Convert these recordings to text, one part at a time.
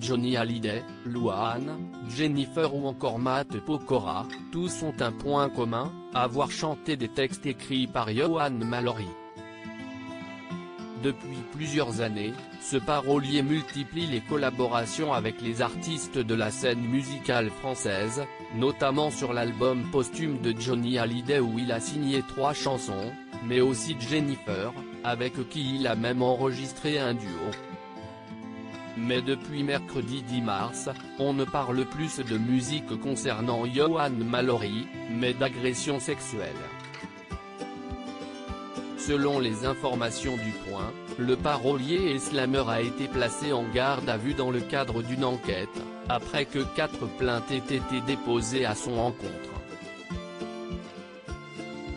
Johnny Hallyday, Louane, Jennifer ou encore Matt Pokora, tous ont un point commun, avoir chanté des textes écrits par Johan Mallory. Depuis plusieurs années, ce parolier multiplie les collaborations avec les artistes de la scène musicale française, notamment sur l'album posthume de Johnny Hallyday où il a signé 3 chansons, mais aussi Jennifer, avec qui il a même enregistré un duo. Mais depuis mercredi 10 mars, on ne parle plus de musique concernant Johan Mallory, mais d'agression sexuelle. Selon les informations du Point, le parolier et slammer a été placé en garde à vue dans le cadre d'une enquête, après que 4 plaintes aient été déposées à son encontre.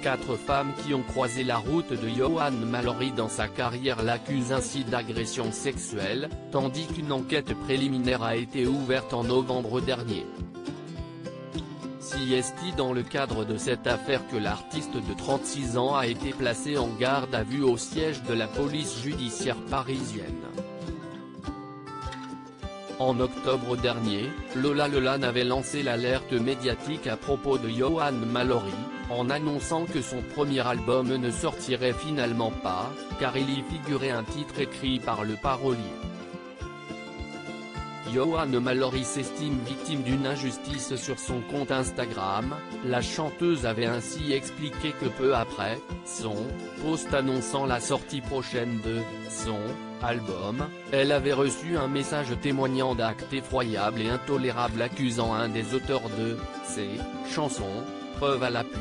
4 femmes qui ont croisé la route de Johan Mallory dans sa carrière l'accusent ainsi d'agression sexuelle, tandis qu'une enquête préliminaire a été ouverte en novembre dernier. C'est dans le cadre de cette affaire que l'artiste de 36 ans a été placé en garde à vue au siège de la police judiciaire parisienne. En octobre dernier, Lola Leland avait lancé l'alerte médiatique à propos de Johan Mallory, en annonçant que son premier album ne sortirait finalement pas, car il y figurait un titre écrit par le parolier. Johan Mallory s'estime victime d'une injustice sur son compte Instagram, la chanteuse avait ainsi expliqué que peu après, son post annonçant la sortie prochaine de son album, elle avait reçu un message témoignant d'actes effroyables et intolérables accusant un des auteurs de ses chansons, preuve à l'appui.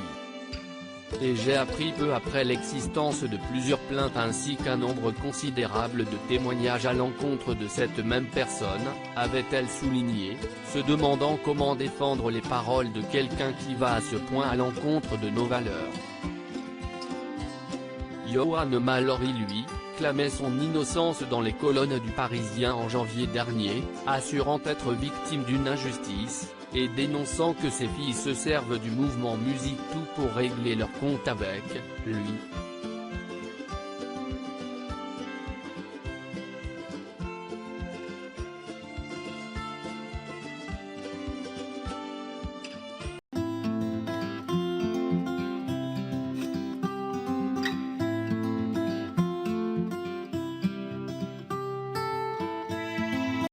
Et j'ai appris peu après l'existence de plusieurs plaintes ainsi qu'un nombre considérable de témoignages à l'encontre de cette même personne, avait-elle souligné, se demandant comment défendre les paroles de quelqu'un qui va à ce point à l'encontre de nos valeurs. Johan Mallory lui, clamait son innocence dans les colonnes du Parisien en janvier dernier, assurant être victime d'une injustice, et dénonçant que ses filles se servent du mouvement MusiqueToo pour régler leur compte avec lui.